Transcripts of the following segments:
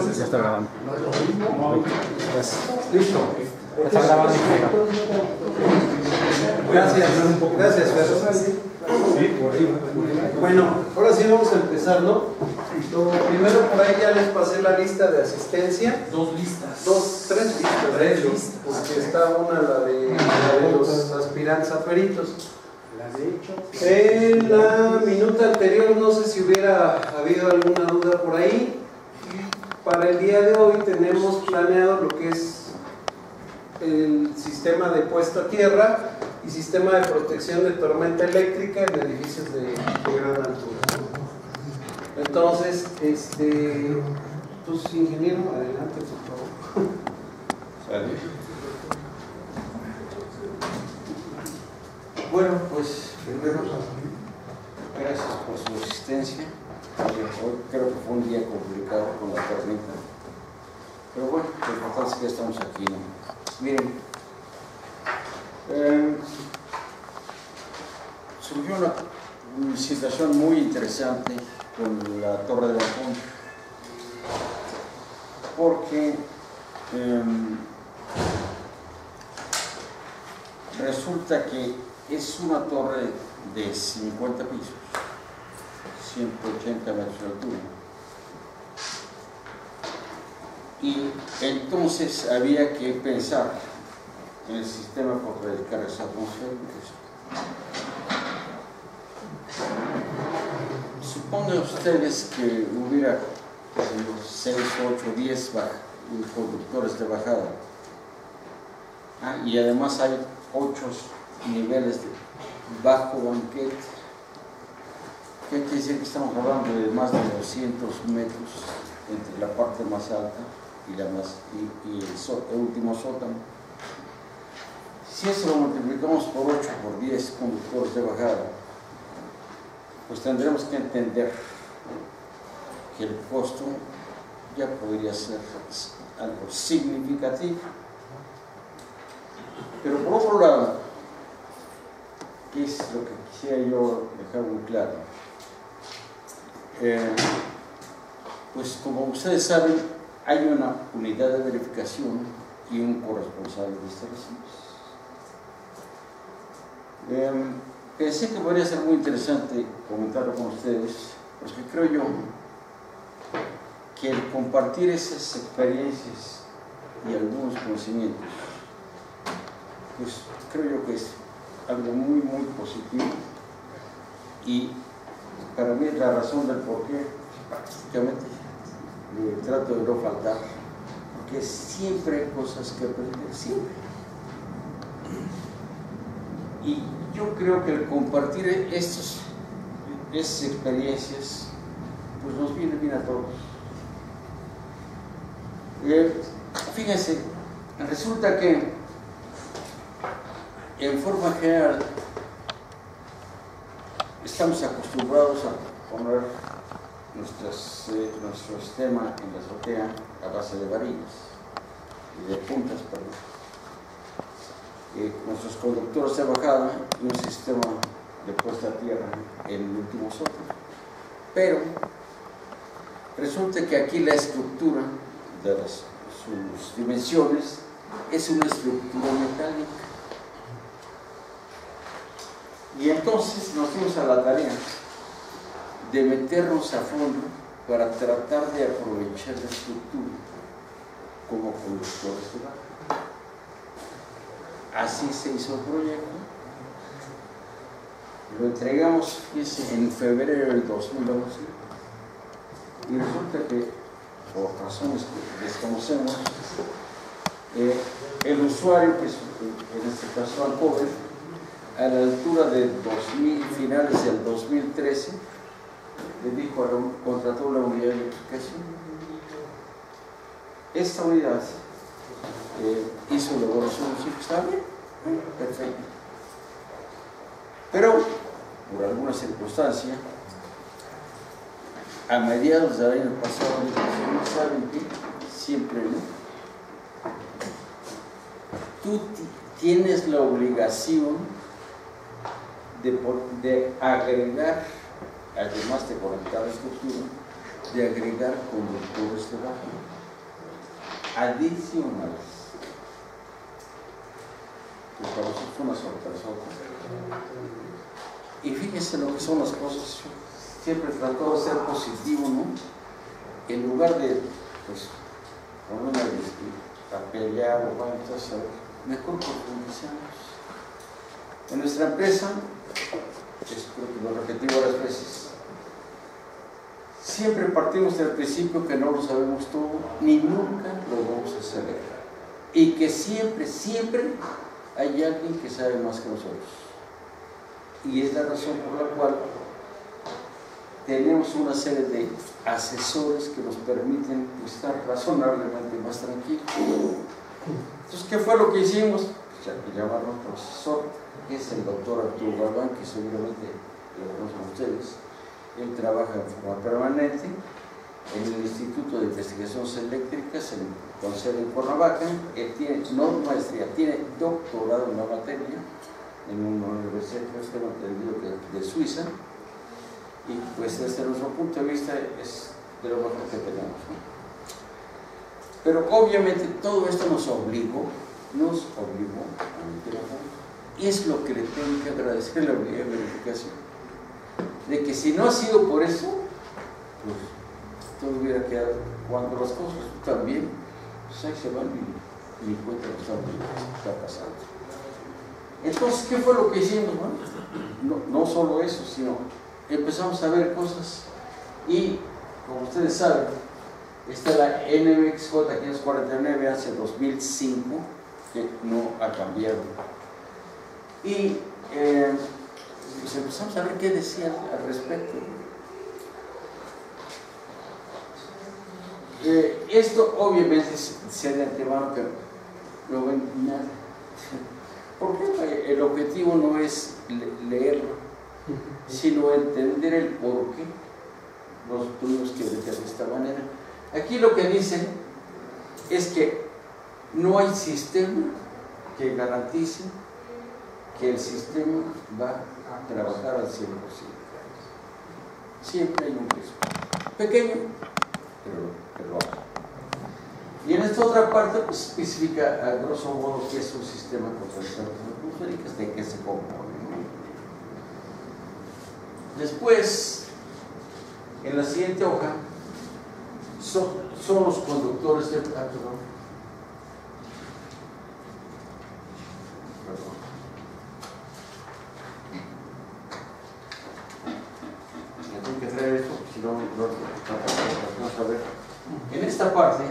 Ya está grabando. Listo. Ya está grabando. Gracias, gracias, Fer. Bueno, ahora sí vamos a empezar, ¿no? Primero por ahí ya les pasé la lista de asistencia. Tres listas, porque está una, la de los aspirantes a peritos. En la minuta anterior no sé si hubiera habido alguna duda por ahí. Para el día de hoy tenemos planeado lo que es el sistema de puesta a tierra y sistema de protección de tormenta eléctrica en edificios de gran altura. Entonces, pues ingeniero, adelante por favor. Bueno, pues primero, gracias por su asistencia. Hoy creo que fue un día complicado con la tormenta, pero bueno, lo importante es que estamos aquí, ¿no? Miren, surgió una situación muy interesante con la Torre de Balcón, porque resulta que es una torre de 50 pisos, 180 metros de altura. Y entonces había que pensar en el sistema para dedicar esa atmosférica. Supongan ustedes que hubiera 6, 8, 10 conductores de bajada. Y además hay 8 niveles de bajo banquete. ¿Qué quiere decir? Que estamos hablando de más de 200 metros entre la parte más alta y el último sótano. Si eso lo multiplicamos por 8, por 10 conductores de bajada, pues tendremos que entender que el costo ya podría ser algo significativo. Pero por otro lado, ¿qué es lo que quisiera yo dejar muy claro? Pues como ustedes saben, hay una unidad de verificación y un corresponsable de instalaciones. Pensé que podría ser muy interesante comentarlo con ustedes, porque creo yo que el compartir esas experiencias y algunos conocimientos, pues creo yo que es algo muy, muy positivo, y para mí es la razón del por qué prácticamente trato de no faltar, porque siempre hay cosas que aprender, siempre. Y yo creo que el compartir esas experiencias pues nos viene bien a todos. Fíjense, resulta que en forma general estamos acostumbrados a poner nuestro sistema en la azotea a base de varillas y de puntas, nuestros conductores de bajada y un sistema de puesta a tierra en el último sótano. Pero resulta que aquí la estructura de sus dimensiones es una estructura metálica. Y entonces nos dimos a la tarea de meternos a fondo para tratar de aprovechar la estructura como conductores de bajada. Así se hizo el proyecto. Lo entregamos, fíjense, en febrero del 2011, y resulta que, por razones que desconocemos, el usuario, que es en este caso Alcover, a la altura de finales del 2013, le dijo, contrató la unidad de electrificación. Esta unidad hizo la evaluación, ¿está bien? Perfecto. Pero, por alguna circunstancia, a mediados del año pasado, no saben qué, siempre no. Tú tienes la obligación de agregar, además de conectar la estructura, de agregar conductores de baja. adicionales. Que para nosotros fue una sorpresa. Y fíjense lo que son las cosas. Siempre trató de ser positivo, ¿no? En lugar de, pues, ponerme a pelear o bueno, entonces, mejor profundizamos. En nuestra empresa, creo que lo repetimos varias veces, siempre partimos del principio que no lo sabemos todo, ni nunca lo vamos a saber. Y que siempre, siempre hay alguien que sabe más que nosotros. Y es la razón por la cual tenemos una serie de asesores que nos permiten estar razonablemente más tranquilos. Entonces, ¿qué fue lo que hicimos? Pues ya que llamaron a nuestro asesor, que es el doctor Arturo Galván, que seguramente lo conocen ustedes. Él trabaja en forma permanente en el Instituto de Investigaciones Eléctricas, con sede en Cuernavaca. Él tiene no maestría, tiene doctorado en la materia en una universidad de Suiza, y pues desde nuestro punto de vista es de lo mejor que tenemos, ¿no? Pero obviamente todo esto nos obligó a mi trabajo, y es lo que le tengo que agradecer a la unidad de verificación, de que si no ha sido por eso, pues todo hubiera quedado. Cuando las cosas resultan bien, pues ahí se van y ni cuenta lo que está pasando. Entonces, ¿qué fue lo que hicimos? Bueno, no solo eso, sino empezamos a ver cosas, y como ustedes saben, está la NMX J549 hace 2005, que no ha cambiado. Y pues empezamos a ver qué decía al respecto. Esto obviamente se de antemano que no ven nada. Porque el objetivo no es leerlo, sino entender el por qué los tuvimos que ver de esta manera. Aquí lo que dicen es que no hay sistema que garantice que el sistema va a trabajar al 100%. Siempre hay un riesgo. Pequeño, pero alto. Y en esta otra parte pues, especifica a grosso modo qué es un sistema contra desastres atmosféricos, de qué se compone, ¿no? Después, en la siguiente hoja, son los conductores de... perdón. Tengo que traer esto, si no, vamos a ver. En esta parte,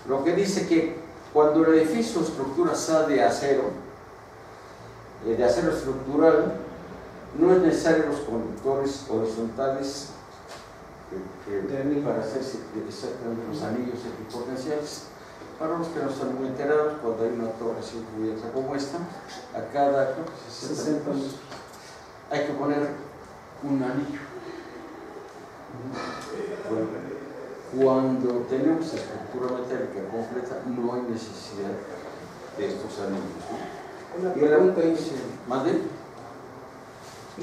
lo que dice que cuando el edificio o estructura sea de acero estructural, no es necesario los conductores horizontales para hacer exactamente los anillos equipotenciales. Para los que no están muy enterados, cuando hay una torre así cubierta como esta, a cada 60 metros hay que poner un anillo. Bueno, cuando tenemos estructura metálica completa, no hay necesidad de estos anillos, ¿no? Una pregunta dice, ¿Mande?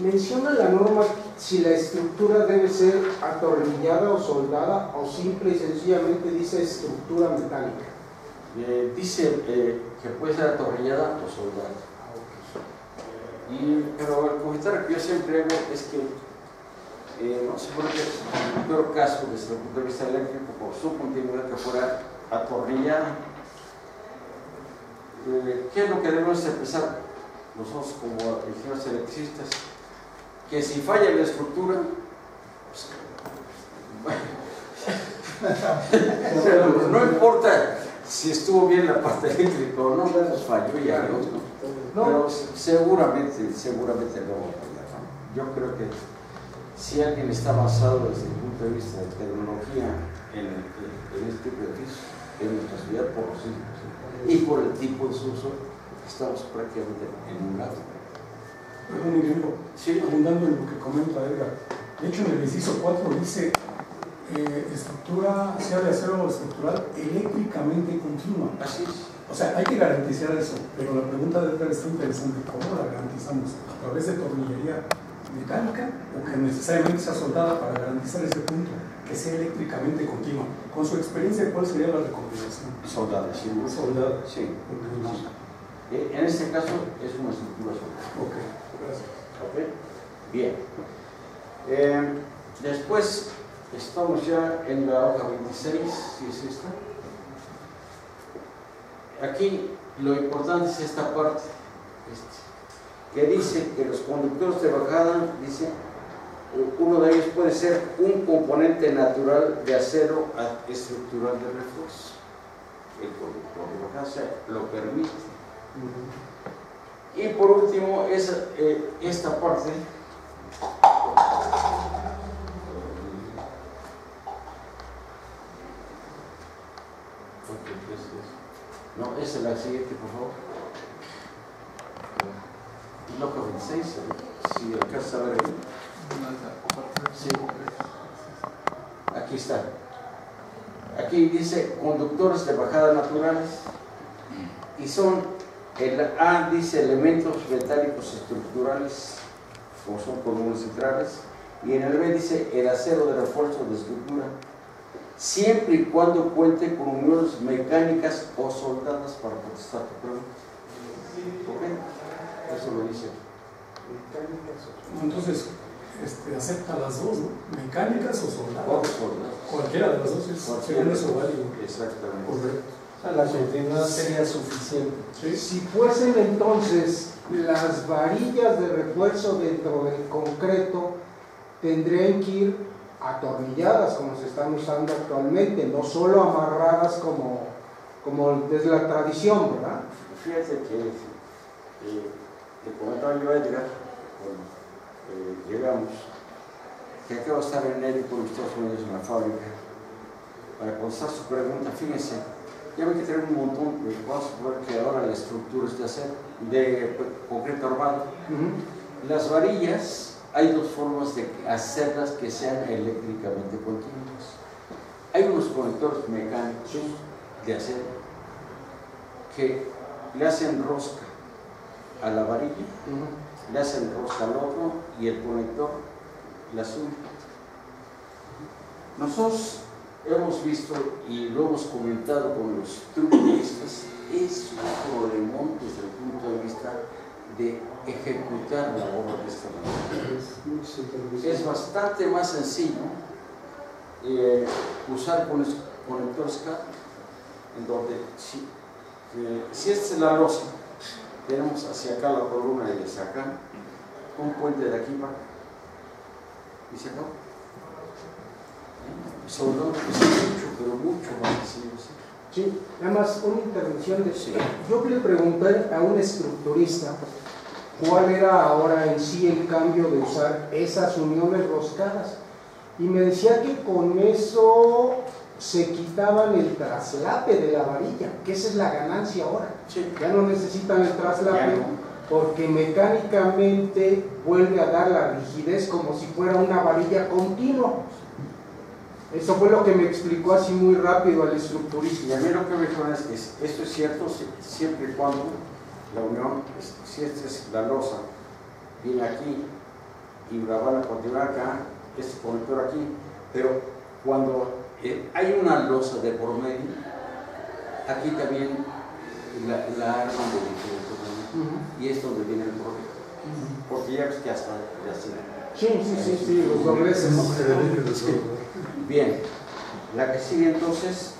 menciona la norma si la estructura debe ser atornillada o soldada, o simple y sencillamente dice estructura metálica. Dice que puede ser atornillada o soldada. Pero el comentario que yo siempre hago es que no se puede que es el peor caso desde el punto de vista eléctrico por su continuidad que fuera atornillada. ¿Qué es lo que debemos empezar nosotros como ingenieros electricistas? Que si falla la estructura, pues, no importa si estuvo bien la parte eléctrica o no, pues falló y algo, ¿no? Pero seguramente no va a fallar, ¿no? Yo creo que si alguien está basado desde el punto de vista de tecnología en este tipo de edificios, en nuestra ciudad, por los sismos y por el tipo de su uso, estamos prácticamente en un lado. Perdón, Miguel, sí, abundando en lo que comenta Edgar. De hecho, en el inciso 4 dice estructura, sea de acero estructural eléctricamente continua. Así es. O sea, hay que garantizar eso, pero la pregunta de Edgar está interesante. ¿Cómo la garantizamos? ¿A través de tornillería mecánica o que necesariamente sea soldada para garantizar ese punto? que sea eléctricamente continua. Con su experiencia, ¿cuál sería la recomendación? Soldada, sí. Soldada. Sí. En este caso es una estructura soldada. Ok, gracias. Ok, bien. Después estamos ya en la hoja 26, si es esta. Aquí lo importante es esta parte, que dice que los conductores de bajada, dice, uno de ellos puede ser un componente natural de acero estructural de refuerzo. El conductor de bajada lo permite. Y por último, esta parte. No, esa es la siguiente, por favor. La hoja 26, si alcanza a ver ahí. Sí. Aquí está. Aquí dice conductores de bajada naturales y son, el A dice elementos metálicos estructurales, como son columnas centrales, y en el B dice el acero de refuerzo de estructura, siempre y cuando cuente con uniones mecánicas o soldadas para contestar tu pregunta. ¿Ok? Eso lo dice. Entonces, acepta las dos, ¿no? ¿Mecánicas o soldadas? O soldadas. Cualquiera de las dos es según eso válido. Exactamente. Correcto. La continuidad sería suficiente. Sí. Si fuesen entonces las varillas de refuerzo dentro del concreto, tendrían que ir atornilladas como se están usando actualmente, no solo amarradas como es la tradición, ¿verdad? Fíjate que te comentaba yo a Edgar cuando llegamos que acabo de estar en Edgar con Estados Unidos en la fábrica para contestar su pregunta. Fíjense, ya ven que tenemos un montón, vamos a ver que ahora la estructura es de acero, de concreto armado. Las varillas, hay dos formas de hacerlas que sean eléctricamente continuas. Hay unos conectores mecánicos de acero que le hacen rosca a la varilla, le hacen rosca al otro y el conector la sube. Nosotros hemos visto y lo hemos comentado con los truquistas, es un problemón desde el punto de vista de ejecutar la obra de esta manera. Es bastante más sencillo usar conectores K, en donde si esta es la losa, tenemos hacia acá la columna y hacia acá un puente de aquí para acá y se acabó. Solo es mucho, pero mucho más sencillo. Sí, nada más una intervención de sí. Yo le pregunté a un estructurista cuál era ahora en sí el cambio de usar esas uniones roscadas y me decía que con eso se quitaban el traslape de la varilla, que esa es la ganancia ahora. Sí. Ya no necesitan el traslape porque mecánicamente vuelve a dar la rigidez como si fuera una varilla continua. Eso fue lo que me explicó así muy rápido el estructurista. Y a mí lo que me dijo es que esto es cierto siempre y cuando la unión, si esta es la losa, viene aquí y la van a continuar acá, este conector aquí, pero cuando hay una losa de por medio, aquí también la arman de diferente, y es donde viene el problema, porque ya ves que hasta Sí, los dobleces. Bien, la que sigue entonces,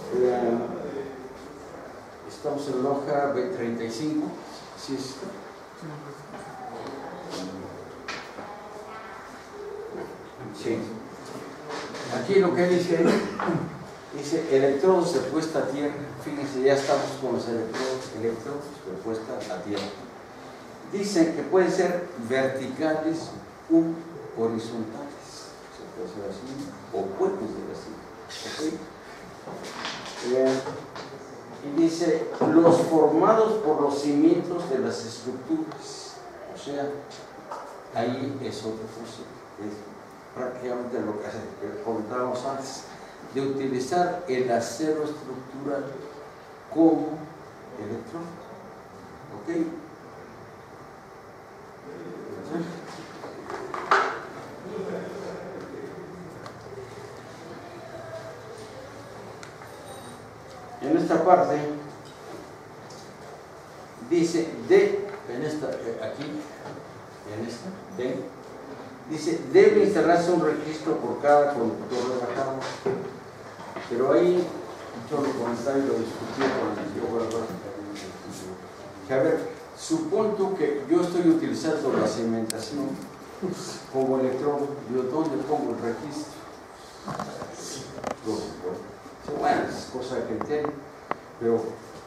estamos en la hoja B35, ¿sí es esto? Sí. Aquí lo que dice electrodos de puesta a tierra. Fíjense, ya estamos con los electrodos de puesta a tierra. Dicen que pueden ser verticales u horizontales. Se puede hacer así o pueden ser así. ¿Okay? Y dice los formados por los cimientos de las estructuras. O sea, ahí es otra cosa. Es prácticamente lo que comentábamos antes, de utilizar el acero estructural como electrónico. ¿Ok? En esta parte dice en esta, aquí, en esta, dice, debe instalarse un registro por cada conductor de bajada. Pero ahí, yo lo comenté y lo discutí con el geógrafo. Que a ver, supón tú que yo estoy utilizando la cimentación como electrodo, ¿yo dónde pongo el registro? Bueno, es cosa de criterio, pero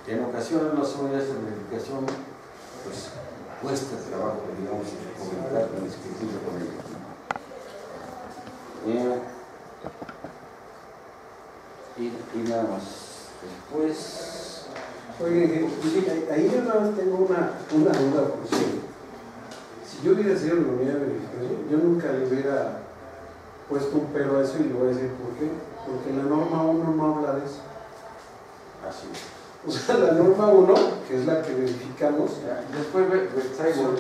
en ocasiones las unidades de verificación pues cuesta trabajo, digamos, comentar con discutir con ellos. Y nada más. Después. Oye, ahí yo nada más tengo una duda, porque si yo hubiera sido la unidad de verificación, yo nunca le hubiera puesto un pero a eso, y le voy a decir por qué. Porque la norma 1 no habla de eso. Así es. O sea, la norma 1, que es la que verificamos. Después traigo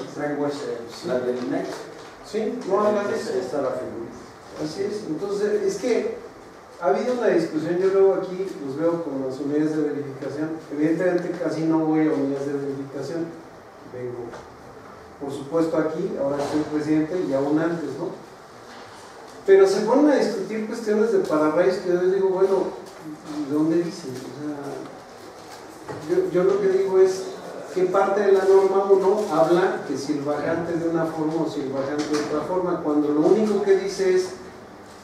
la del INEC. Sí, no habla de eso. Está la figura. Así es. Entonces, es que ha habido una discusión. Yo luego aquí los veo con las unidades de verificación. Evidentemente, casi no voy a unidades de verificación. Vengo, por supuesto, aquí, ahora soy presidente y aún antes, ¿no? Pero se ponen a discutir cuestiones de pararrayos que yo les digo, bueno, ¿de dónde dicen? O sea, yo lo que digo es que parte de la norma 1 habla que si el bajante es de una forma o si el bajante de otra forma, cuando lo único que dice es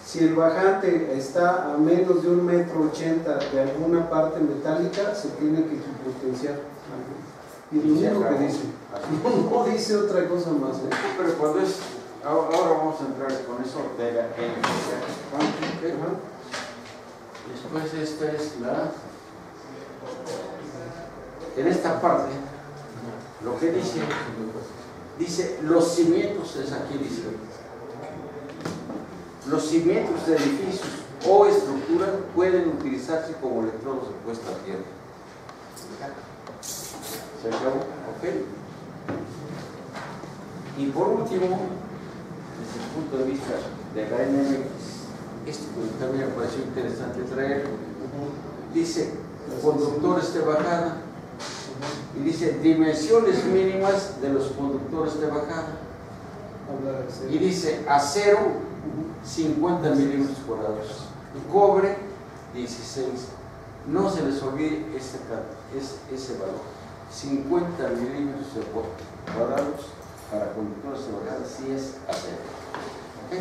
si el bajante está a menos de 1,80 metros de alguna parte metálica, se tiene que equipotenciar. Y es lo único que dice. No dice otra cosa más. Pero cuando es. Ahora vamos a entrar con eso de la Después esta es la. En esta parte, lo que dice los cimientos, es aquí dice, los cimientos de edificios o estructuras pueden utilizarse como electrodos de puesta a tierra. ¿Se acabó? ¿Ok? Y por último, desde el punto de vista de la NMX, esto también me pareció interesante traer, dice conductores de bajada y dice dimensiones mínimas de los conductores de bajada y dice acero 50 milímetros cuadrados, cobre 16. No se les olvide ese valor, 50 milímetros cuadrados para conductores de bajada si es acero. ¿Ok?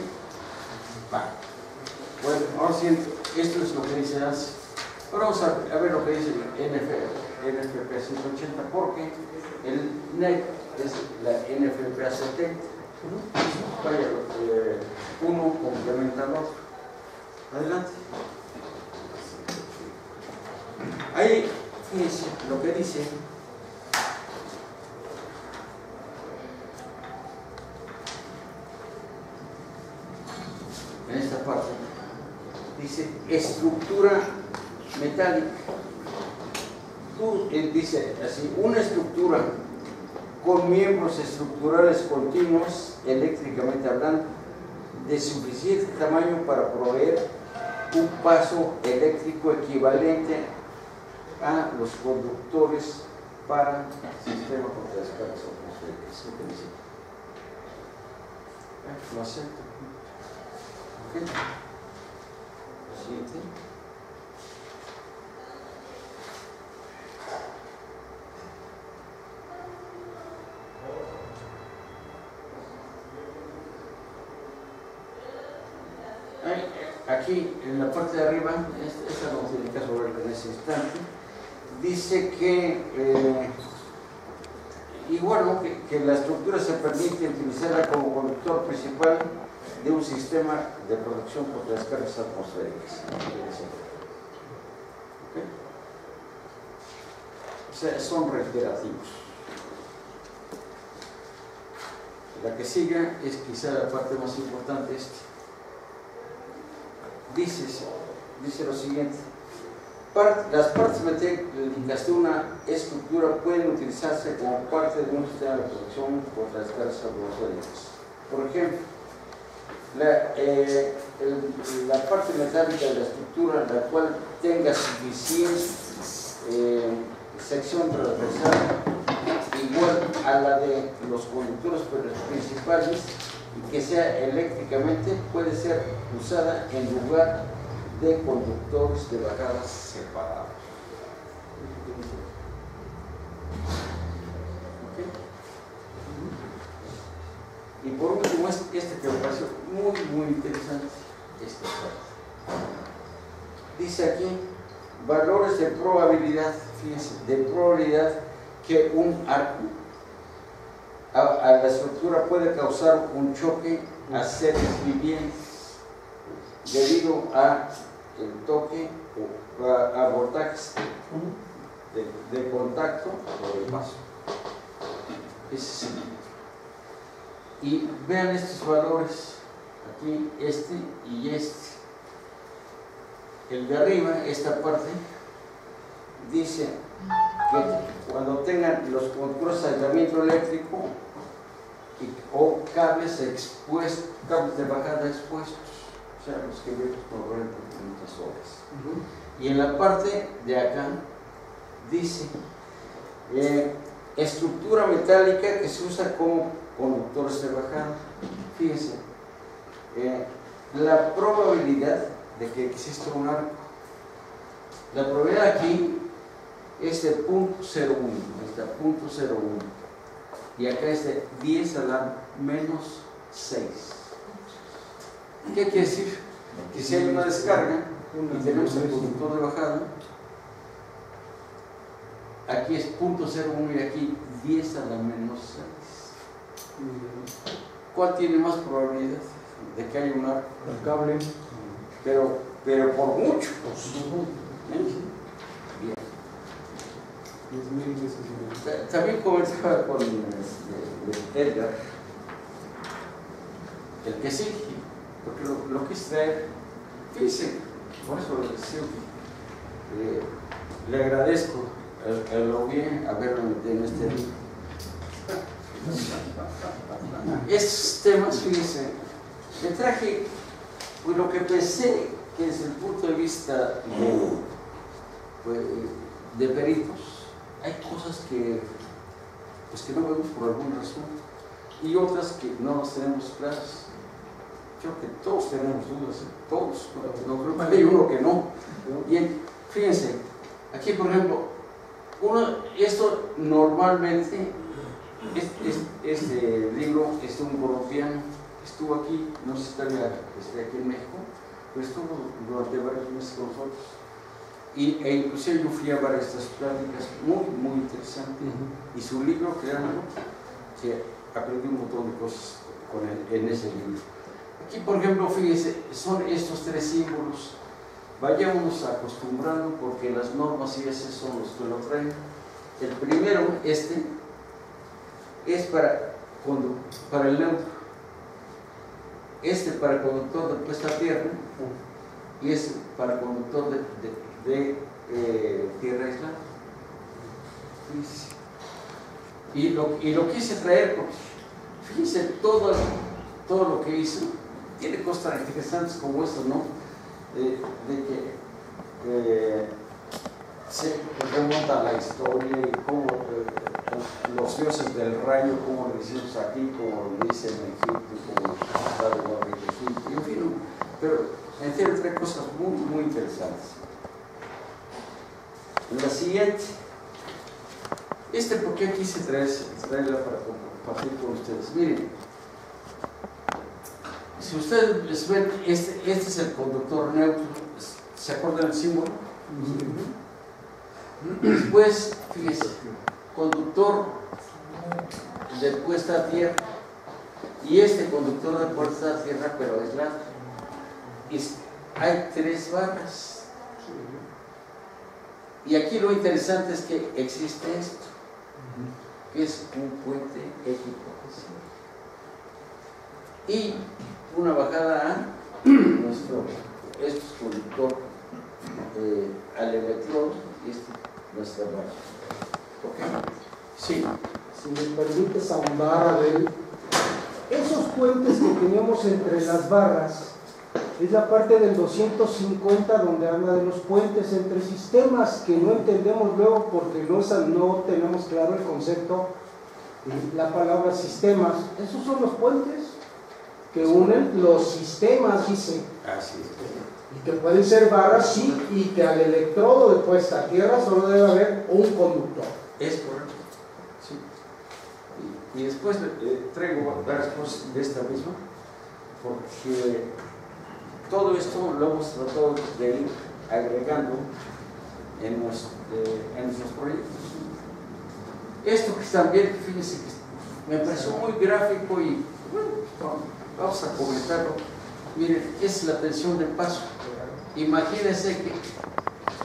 Va. Bueno, ahora sí, esto es lo que dice ANSI. Ahora vamos a ver lo que dice el NFP 180, porque el NEC es la NFP a 70. Vaya, uno complementa al otro. Adelante. Ahí, fíjense lo que dice. En esta parte dice estructura metálica. Dice así, una estructura con miembros estructurales continuos, eléctricamente hablando, de suficiente tamaño para proveer un paso eléctrico equivalente a los conductores para sistema contra descargas atmosféricas. ¿Qué te dice? Lo acepto. ¿Ok? Siguiente. Aquí en la parte de arriba, esta no tiene caso verla en ese instante, dice que que la estructura se permite utilizarla como conductor principal de un sistema de protección contra descargas atmosféricas. ¿Okay? O sea, son reiterativos. La que siga es quizá la parte más importante. Dice lo siguiente: las partes metálicas de una estructura pueden utilizarse como parte de un sistema de protección contra descargas atmosféricas. Por ejemplo, la parte metálica de la estructura, la cual tenga suficiente sección transversal igual a la de los conductores principales y que sea eléctricamente, puede ser usada en lugar de conductores de bajadas separados. Y por último, este que me pareció muy interesante, esta parte. Dice aquí, valores de probabilidad, fíjense, de probabilidad que un arco a la estructura puede causar un choque a seres vivientes debido a el toque o a voltajes de contacto o de paso. Ese sí. Y vean estos valores, aquí este y este. El de arriba, esta parte, dice que cuando tengan los conductores de aislamiento eléctrico o cables expuestos, cables de bajada expuestos, o sea, los que vemos normalmente en muchas horas. Y en la parte de acá dice estructura metálica que se usa como conductores de bajada. Fíjense, la probabilidad de que exista un arco, la probabilidad aquí es de 0.01, está 0.01, y acá es de 10 a la menos 6. ¿Qué quiere decir? Que si hay una descarga y tenemos el conductor de bajada, aquí es 0.01 y aquí 10 a la menos 6. ¿Cuál tiene más probabilidad de que haya un arco? El cable. Pero por mucho. Bien. 10.000 veces. También comentaba con Edgar, el que sí, porque lo quise traer. Fíjense, por eso lo decía, le agradezco a lo bien haberlo metido en este libro. Estos temas, fíjense, me traje pues, lo que pensé que desde el punto de vista de peritos, hay cosas que, pues, que no vemos por alguna razón y otras que no las tenemos claras. Creo que todos tenemos dudas, todos, no creo que hay uno que no. Bien, fíjense, aquí por ejemplo, esto normalmente, este libro es de un colombiano, estuvo aquí, no sé si está aquí en México, pero estuvo durante varios meses con nosotros. E inclusive yo fui a varias de estas pláticas muy interesantes. Y su libro, créanlo, que aprendí un montón de cosas con él en ese libro. Aquí, por ejemplo, fíjense, son estos tres símbolos. Vayámonos acostumbrando porque las normas y esos son los que lo traen. El primero, es para el neutro. Para el conductor de puesta a tierra y para el conductor de tierra aislada. Y lo quise traer porque fíjense todo lo que hizo. Tiene cosas tan interesantes como esto, ¿no? De que se remonta a la historia y cómo los dioses del rayo, como lo decimos aquí, como lo dicen en Egipto, como está de Guadalupe de Egipto, en fin, pero en serio trae cosas muy interesantes. La siguiente, ¿por qué quise traerla para compartir con ustedes? Miren, si ustedes ven, este es el conductor neutro, ¿se acuerdan del símbolo? Después, fíjense, conductor de puesta a tierra y conductor de puesta a tierra pero aislado. Hay 3 barras. Y aquí lo interesante es que existe esto, que es un puente equipotencial. Y una bajada a nuestro conductor al electrodo y nuestra barra. ¿Ok? Sí. Si me permites ahondar, a ver, esos puentes que teníamos entre las barras, Es la parte del 250 donde habla de los puentes entre sistemas, que no entendemos luego porque no tenemos claro el concepto, la palabra sistemas. Esos son los puentes que unen los sistemas, dice. Así es. Y que pueden ser barras, sí, y que al electrodo de puesta a tierra solo debe haber un conductor. Es correcto. Sí. Y después traigo varias cosas de esta misma, porque todo esto lo hemos tratado de ir agregando en nuestros proyectos. Esto que están viendo, fíjense que me pareció muy gráfico y bueno, vamos a comentarlo. Miren, es la tensión de paso. Imagínense que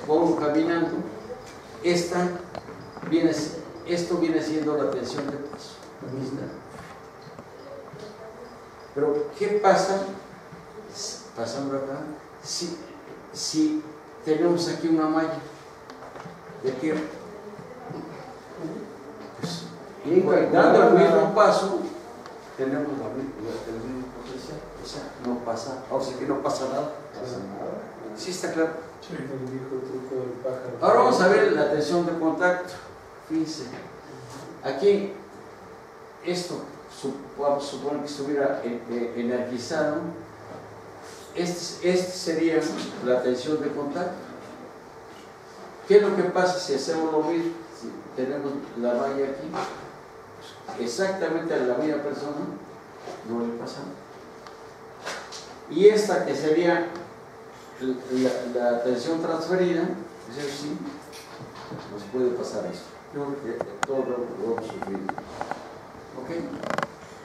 vamos caminando, esto viene siendo la tensión de paso. Pero, ¿qué pasa? Pasando acá, si tenemos aquí una malla de tierra, pues, dando el mismo paso, tenemos el mismo potencial, o sea, no pasa, o sea que no pasa nada. ¿Sí está claro? Sí. El viejo truco del pájaro. Ahora vamos a ver la tensión de contacto. Fíjense, aquí esto vamos a suponer que estuviera energizado. Este sería la tensión de contacto. ¿Qué es lo que pasa si hacemos lo mismo? Si tenemos la malla aquí, exactamente a la misma persona, no le pasa nada. Y esta que sería la tensión transferida, eso sí, nos puede pasar esto. Yo creo que todos lo hemos sufrido. ¿Ok?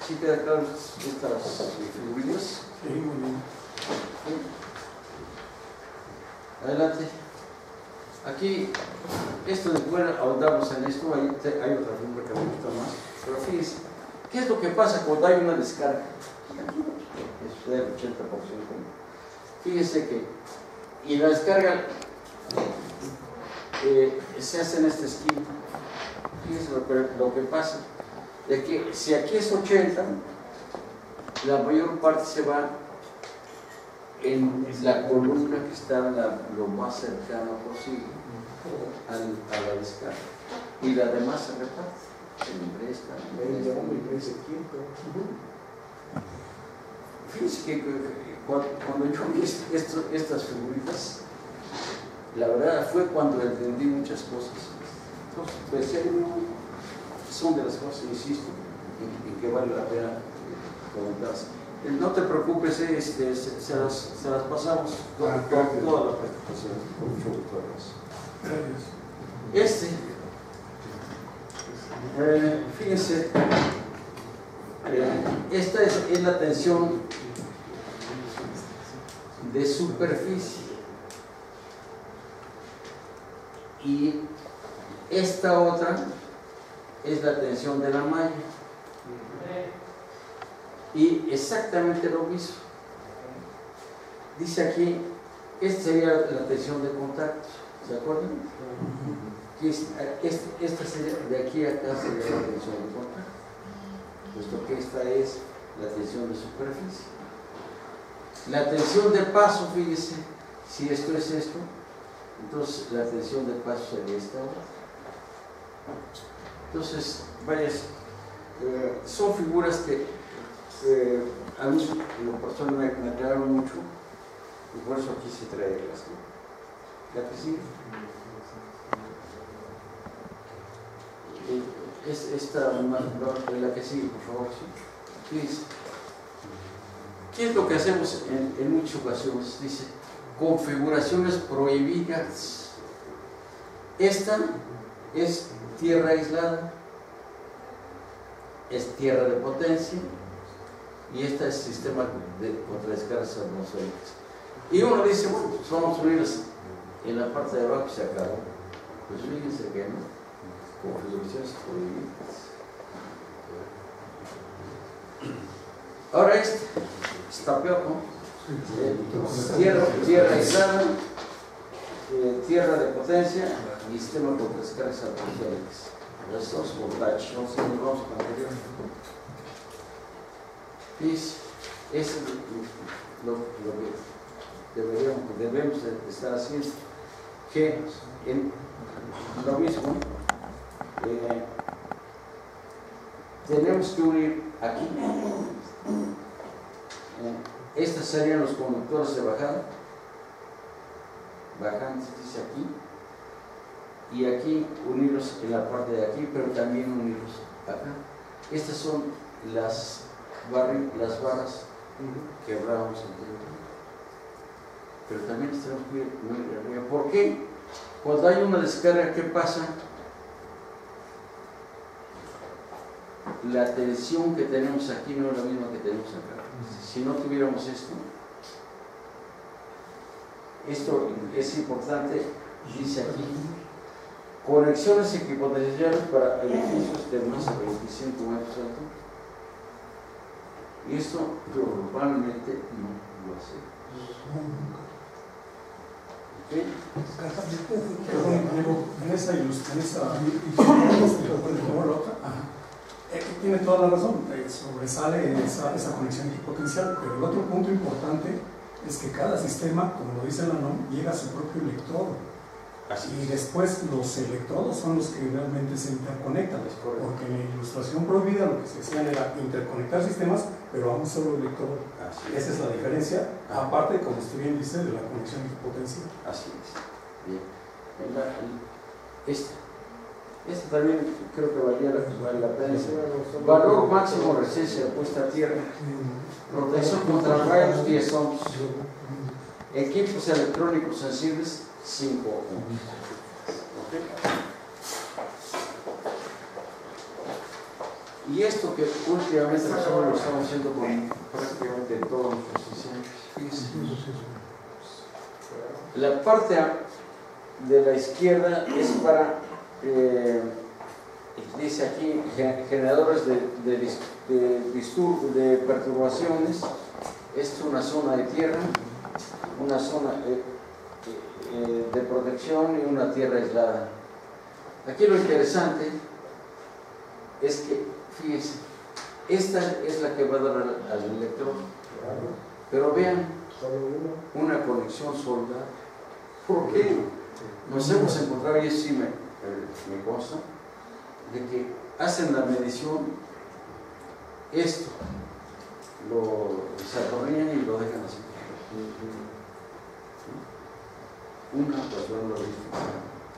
¿Sí queda claro estas figurillas? Sí, muy bien. Adelante. Aquí, esto después ahondamos en esto, hay otra figura que me gusta más. Pero fíjense, ¿qué es lo que pasa cuando hay una descarga? Es del 80%. Fíjense que, y la descarga se hace en esta esquina. Fíjense lo que pasa, de que si aquí es 80, la mayor parte se va en la columna que está lo más cercana posible a la descarga, y la demás se reparte entre esta y esta. Fíjense que cuando yo vi estas figuritas, la verdad fue cuando entendí muchas cosas. Entonces, pues, son de las cosas, insisto, en que vale la pena comentarse. No te preocupes, se las pasamos toda la presentación, con mucho gusto. Gracias. Fíjense, esta es la tensión de superficie, y esta otra es la tensión de la malla. Y exactamente lo mismo. Dice aquí, esta sería la tensión de contacto, ¿se acuerdan? Esta sería, de aquí a acá sería la tensión de contacto, puesto que esta es la tensión de superficie. La tensión de paso, fíjese, si esto es esto, entonces la tensión de paso sería esta otra. Entonces, son figuras que a mí en lo personal me aclararon mucho, y por eso quise traerlas, ¿no? La que sigue. La que sigue, por favor. ¿Sí? Dice, ¿qué es lo que hacemos en muchas ocasiones? Dice, configuraciones prohibidas. Esta es tierra aislada, es tierra de potencia, y este es sistema contra descargas atmosféricas. Y uno dice, bueno, pues vamos a unirlas en la parte de abajo y se acabó. Pues fíjense que no, configuraciones prohibidas. Ahora está peor, ¿no? Tierra aislada, tierra de potencia y sistema contra descargas atmosféricas. Estos voltajes, vamos a anterior. Es lo que debemos de estar haciendo, que en lo mismo tenemos que unir aquí. Estos serían los conductores de bajada, bajantes dice aquí, y aquí unirlos en la parte de aquí, pero también unirlos acá. Estas son las barras que hablábamos anteriormente, pero también tenemos que unir arriba. ¿Por qué? Cuando hay una descarga, ¿qué pasa? La tensión que tenemos aquí no es la misma que tenemos acá. Si no tuviéramos esto es importante, dice aquí, conexiones equipotenciales para edificios de más de 25 metros de altura. Y esto globalmente no lo hace. ¿Okay? En esa tiene toda la razón, sobresale esa conexión equipotencial, pero el otro punto importante es que cada sistema, como lo dice la NOM, llega a su propio electrodo. Y después los electrodos son los que realmente se interconectan, porque en la ilustración prohibida lo que se hacían era interconectar sistemas, pero a un solo electrodo. Esa es la diferencia, aparte, como usted bien dice, de la conexión equipotencial. Así es. Bien. Esta también creo que vale la pena. Valor máximo de resistencia puesta a tierra. Protección contra rayos 10 ohms. Equipos electrónicos sensibles 5 ohms. ¿Okay? Y esto que últimamente nosotros lo estamos haciendo con prácticamente todos nuestros sistemas. La parte de la izquierda es para dice aquí generadores de perturbaciones. Esta es una zona de tierra, una zona de protección y una tierra aislada. Aquí lo interesante es que, fíjense, esta es la que va a dar al electrodo, pero vean, una conexión soldada. ¿Por qué? Nos hemos encontrado, y eso sí me consta, de que hacen la medición, esto lo desarrollan y lo dejan así. Una persona lo dice,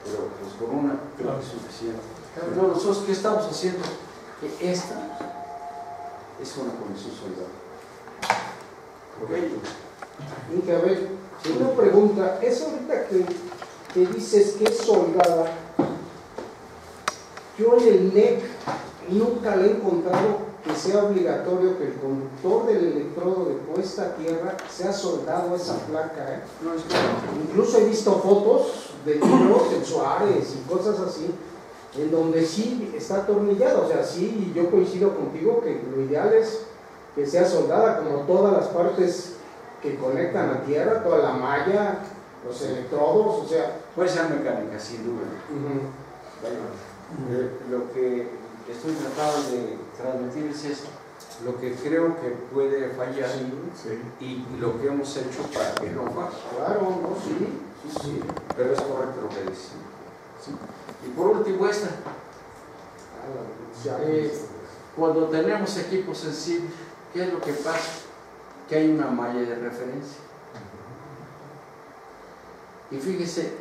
pero pues con una creo que es suficiente. Pero nosotros, ¿qué estamos haciendo? Que esta es una conexión soldada. ¿Ok? A ver, una pregunta, es ahorita que dices que es soldada. Yo en el NEC nunca le he encontrado que sea obligatorio que el conductor del electrodo de puesta a tierra sea soldado a esa placa. No, es que incluso he visto fotos de libros en Suárez y cosas así, en donde sí está atornillado. O sea, sí, yo coincido contigo que lo ideal es que sea soldada, como todas las partes que conectan a tierra, toda la malla, los electrodos, o sea. puede ser mecánica, sin duda. Lo que estoy tratando de transmitir es esto, lo que creo que puede fallar y lo que hemos hecho para que no falle. Claro, no, sí. Pero es correcto lo que dice. ¿Sí? Y por último esta, cuando tenemos equipos sensibles, ¿qué es lo que pasa? Que hay una malla de referencia. Y fíjese,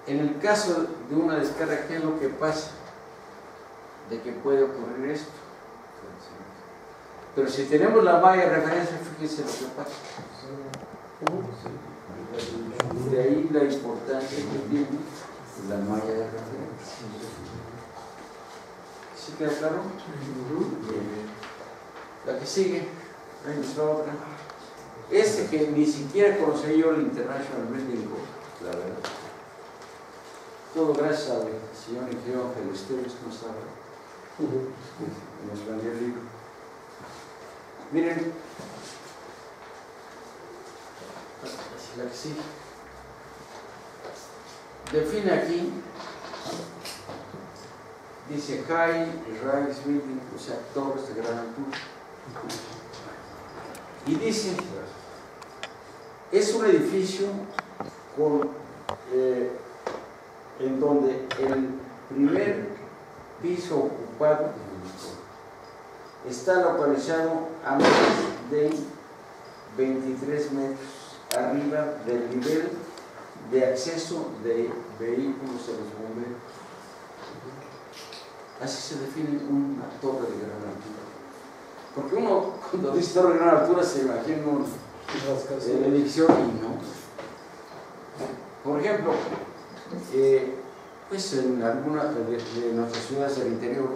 en el caso de una descarga, ¿qué es lo que pasa? De que puede ocurrir esto. Pero si tenemos la malla de referencia, fíjense lo que pasa. De ahí la importancia que tiene la malla de referencia. ¿Sí queda claro? La que sigue, ahí nos va otra. Este que ni siquiera conocí yo, el International Building Code, la verdad. Todo gracias al señor ingeniero Ángel Esteves que nos habla. Nos vendió el libro. Miren, la que sigue. Define aquí, dice high rise building, o sea, torres de gran altura. Y dice Es un edificio en donde el primer piso ocupado está localizado a más de 23 metros arriba del nivel de acceso de vehículos de los bomberos. Así se define una torre de gran altura. Porque uno, cuando dice torre de gran altura, se imagina el edificio y no. Por ejemplo, pues en algunas de nuestras ciudades del interior,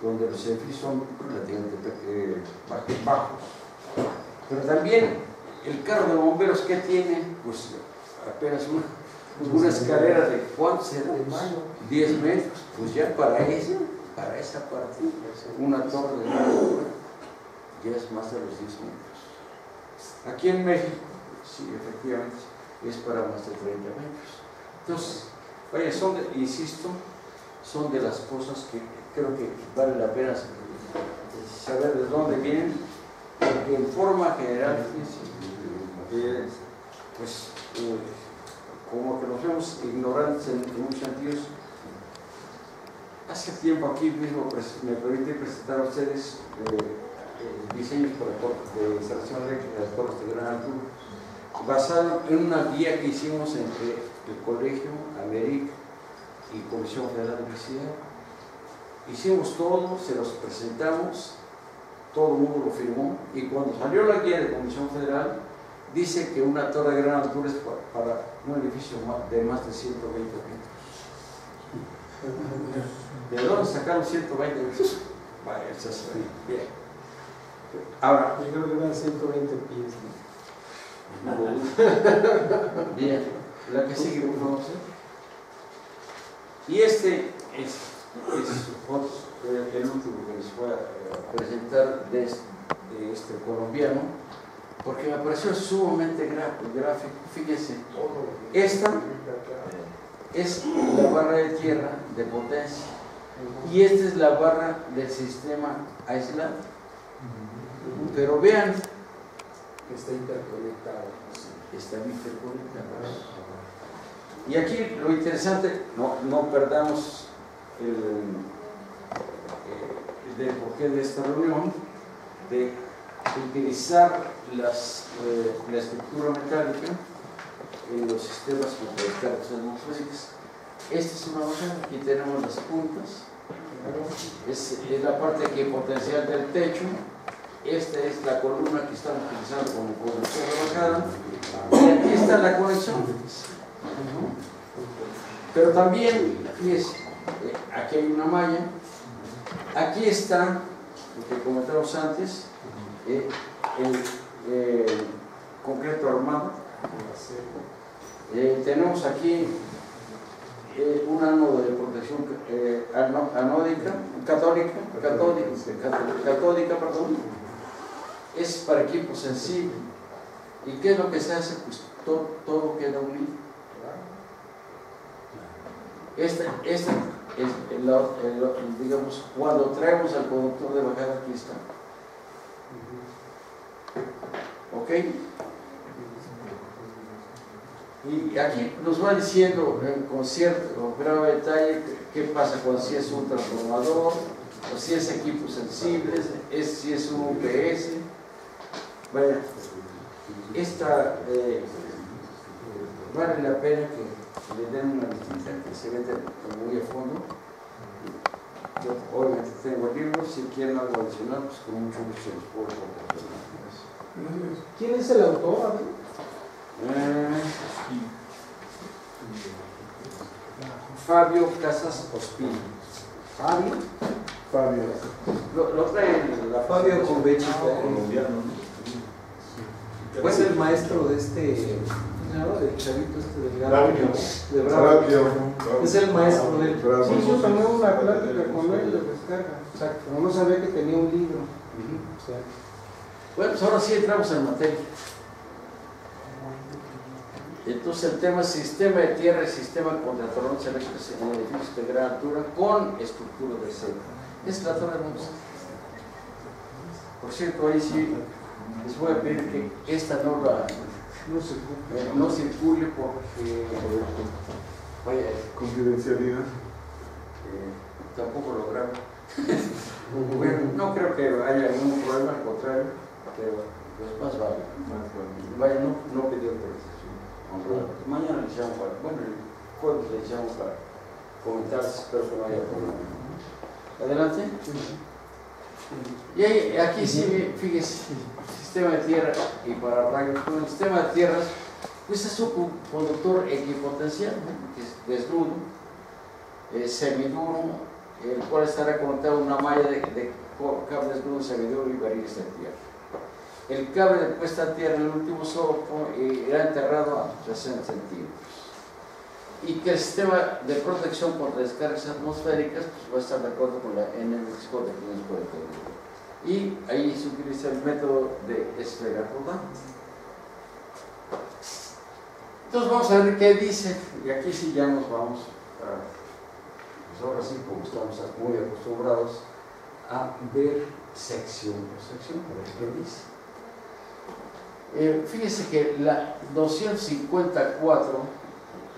donde los edificios son relativamente bajos, pero también el carro de bomberos que tiene, pues apenas una escalera de ¿cuánto será? 10 metros, pues ya para esa parte, una torre de gran altura ya es más de los 10 metros. Aquí en México, sí, efectivamente, es para más de 30 metros. Entonces, oye, insisto, son de las cosas que creo que vale la pena saber de dónde vienen, porque en forma general, como que nos vemos ignorantes en muchos sentidos. Hace tiempo aquí mismo me permití presentar a ustedes diseños de instalación eléctrica de torres de gran altura, basado en una guía que hicimos entre el Colegio, AMERIC y Comisión Federal de Electricidad. Hicimos todo, se los presentamos, todo el mundo lo firmó, y cuando salió la guía de Comisión Federal, dice que una torre de gran altura es para un edificio de más de 120 metros. ¿De dónde sacaron 120 metros? Vaya, bien. Ahora, yo creo que eran 120 pies. Bien, la que sigue, por favor. Y este es el último que les voy a presentar de este colombiano, porque me pareció sumamente gráfico. Fíjense, esta es la barra de tierra de potencia y esta es la barra del sistema aislado. Pero vean Que está interconectado. Están interconectados. Y aquí lo interesante, no perdamos el porqué de esta reunión, de utilizar la estructura metálica en los sistemas con descargas atmosféricas. Esta es una bajada, aquí tenemos las puntas, es la parte que potencial del techo. Esta es la columna que estamos utilizando como conductor de bajada, y aquí está la conexión. Pero también, fíjense, aquí hay una malla, aquí está lo que comentamos antes, el concreto armado. Tenemos aquí un ánodo de protección anódica, catódica, perdón. Es para equipo sensible. ¿Y qué es lo que se hace? Pues todo queda unido. Esta es digamos, cuando traemos al conductor de bajada, aquí está. ¿Ok? Y aquí nos va diciendo con cierto grave detalle qué pasa cuando si es un transformador, o si es equipo sensible, si es un UPS. Bueno, esta vale la pena que le den una visita, que se meta muy a fondo. Yo obviamente tengo el libro, si quieren algo adicional, pues con mucho gusto se los puedo proporcionar. ¿Quién es el autor? Fabio Casas Ospina. Fabio. Lo trae la Fabio Convechi, colombiano. es el maestro de del chavito del Bravio. de Bravio. Bravio. Es el maestro de él. Sí, yo tomé una plática con él de descarga. Exacto. Como no sabía que tenía un libro. O sea, Bueno, pues ahora sí entramos en materia. Entonces el tema es sistema de tierra y sistema contra torrentes eléctricos en edificios de gran altura con estructura de acero. Es la torre de Montes. Por cierto, ahí sí les voy a pedir que esta no no circule porque vaya confidencialidad. tampoco lo grabo. Bueno, no creo que haya ningún problema, al contrario, pero pues más vale. Vaya, no pidió autorización. Mañana le echamos bueno, el jueves le echamos para comentar, espero que no haya problema. Adelante. Y aquí sí, fíjese, sistema de tierra y para rayos. Con el sistema de tierras, pues es un conductor equipotencial, ¿no? Que es desnudo, semiduro, el cual estará conectado a una malla de cable desnudo, semiduro y varillas de tierra. El cable de puesta a tierra en el último soporte irá enterrado a 60 centímetros. Y que el sistema de protección contra descargas atmosféricas pues, va a estar de acuerdo con la NMX Code de. Y ahí se utiliza el método de esfera rodante. Entonces vamos a ver qué dice, y aquí sí ya nos vamos a, pues ahora sí, como estamos muy acostumbrados a ver sección por sección, a ver qué dice. Fíjese que la 254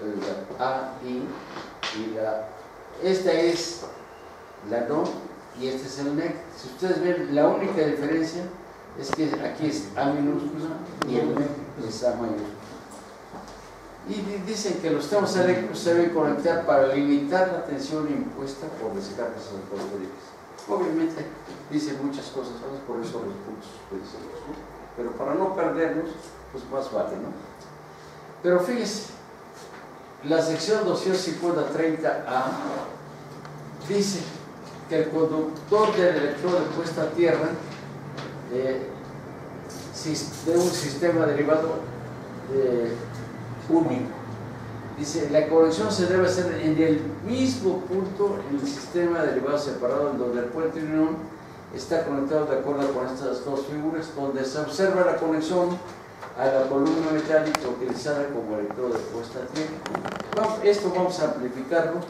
la A, I y esta es la NOM y este es el NEC. Si ustedes ven, la única diferencia es que aquí es A minúscula y el NEC es A mayúscula. Y dicen que los sistemas eléctricos se deben conectar para limitar la tensión impuesta por descargas atmosféricas. Obviamente dicen muchas cosas, ¿sabes? Por eso los puntos judiciales, ¿no? Pero para no perdernos, pues más vale, ¿no? Pero fíjese, la sección 250.30A dice que el conductor del electrodo de puesta a tierra de un sistema derivado único. Dice, la conexión se debe hacer en el mismo punto en el sistema derivado separado, en donde el puente de unión está conectado de acuerdo con estas dos figuras, donde se observa la conexión a la columna metálica utilizada como electrodo de puesta a tierra. Esto vamos a amplificarlo.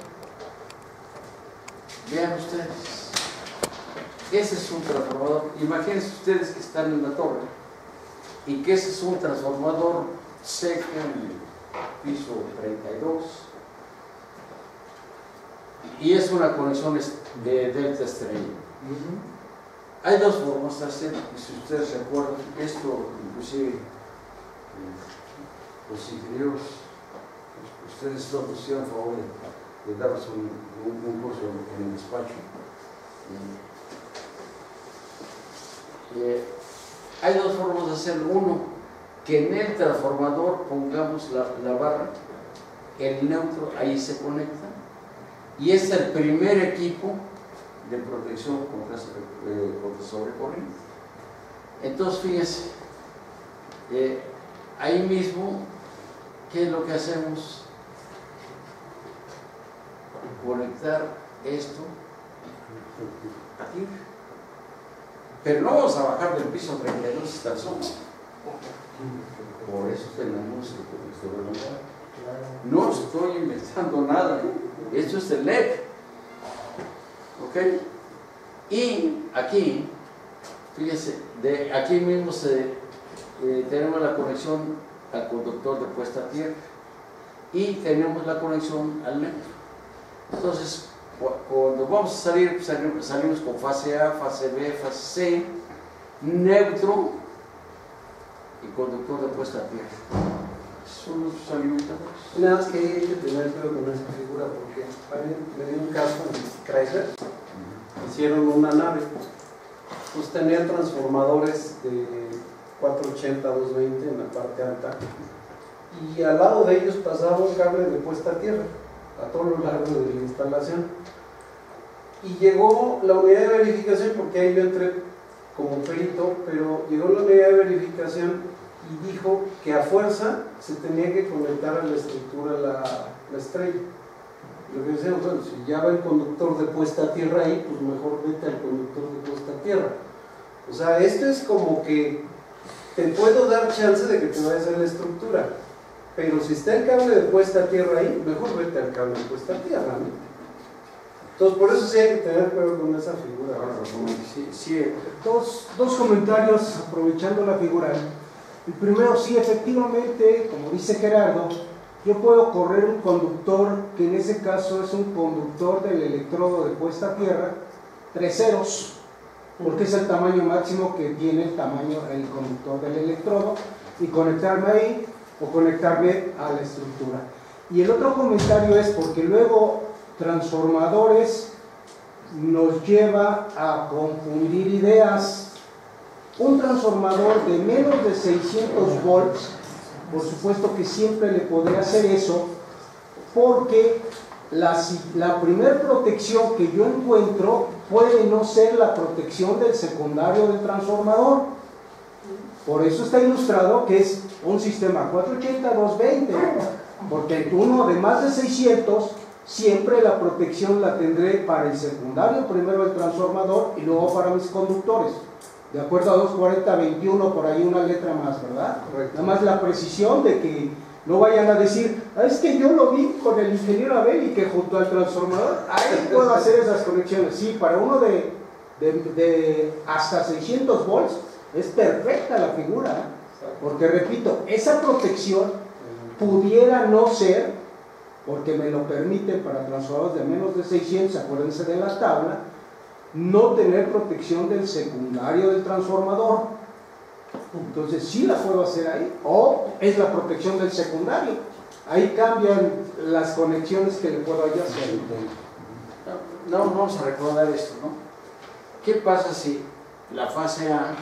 Vean ustedes, ese es un transformador. Imagínense ustedes que están en la torre y que ese es un transformador seco en el piso 32 y es una conexión de delta estrella. Hay dos formas de hacer, si ustedes recuerdan, esto inclusive los ingenieros, ustedes nos hicieron favor de darnos un curso en el despacho. Hay dos formas de hacerlo. Uno, que en el transformador pongamos la barra, el neutro ahí se conecta y es el primer equipo de protección contra sobrecorriente. Entonces fíjense, ahí mismo, ¿qué es lo que hacemos? Conectar esto aquí, pero no vamos a bajar del piso 32 hasta el suelo. Por eso tenemos el conector. No estoy inventando nada, esto es el LED. ¿Ok? Y aquí, fíjense, de aquí mismo tenemos la conexión al conductor de puesta a tierra y tenemos la conexión al neutro. Entonces, cuando vamos a salir, salimos con fase A, fase B, fase C, neutro y conductor de puesta a tierra. Son los alimentadores. Nada más que hay que tener cuidado con esa figura porque me dio un caso en Chrysler. Hicieron una nave, pues tenían transformadores de 480 a 220 en la parte alta y al lado de ellos pasaba un cable de puesta a tierra a todo lo largo de la instalación y llegó la unidad de verificación, porque ahí yo entré como perito, pero llegó la unidad de verificación y dijo que a fuerza se tenía que conectar a la estructura la estrella. Lo que decíamos, bueno, si ya va el conductor de puesta a tierra ahí, pues mejor vete al conductor de puesta a tierra. O sea, esto es como que te puedo dar chance de que te vayas a la estructura, pero si está el cable de puesta a tierra ahí, mejor vete al cable de puesta a tierra, ¿no? Entonces, por eso sí hay que tener cuidado con esa figura. Dos comentarios aprovechando la figura. El primero, sí, efectivamente, como dice Gerardo, yo puedo correr un conductor, que en ese caso es un conductor del electrodo de puesta a tierra, 3 ceros, porque es el tamaño máximo que tiene el conductor del electrodo, y conectarme ahí o conectarme a la estructura. Y el otro comentario es porque luego transformadores nos lleva a confundir ideas. Un transformador de menos de 600 volts, por supuesto que siempre le podré hacer eso, porque la primera protección que yo encuentro puede no ser la protección del secundario del transformador. Por eso está ilustrado que es un sistema 480-220, porque uno de más de 600 siempre la protección la tendré para el secundario, primero el transformador y luego para mis conductores, de acuerdo a 240-21, por ahí una letra más, ¿verdad? Correcto. Nada más la precisión de que no vayan a decir, es que yo lo vi con el ingeniero Abel y que junto al transformador, ahí puedo hacer esas conexiones. Sí, para uno de hasta 600 volts es perfecta la figura, porque repito, esa protección pudiera no ser, porque me lo permiten para transformadores de menos de 600, acuérdense de la tabla, no tener protección del secundario del transformador. Entonces sí la puedo hacer ahí, o es la protección del secundario. Ahí cambian las conexiones que le puedo hacer. No, vamos a recordar esto, ¿no? ¿Qué pasa si la fase A,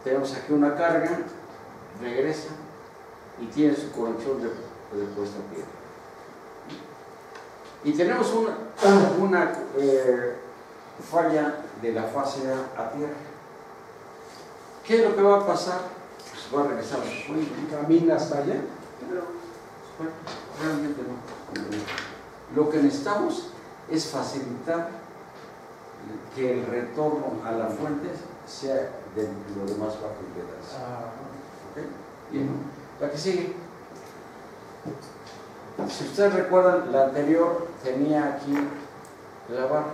tenemos aquí una carga, regresa y tiene su conexión de puesta a tierra? Y tenemos una falla de la fase A tierra. ¿Qué es lo que va a pasar? Pues va a regresar. ¿Camina hasta allá? Pero, bueno, realmente no. Lo que necesitamos es facilitar que el retorno a la fuente sea de lo de más bajo impedancia. ¿Ok? Bien. La que sigue. Si ustedes recuerdan, la anterior tenía aquí la barra.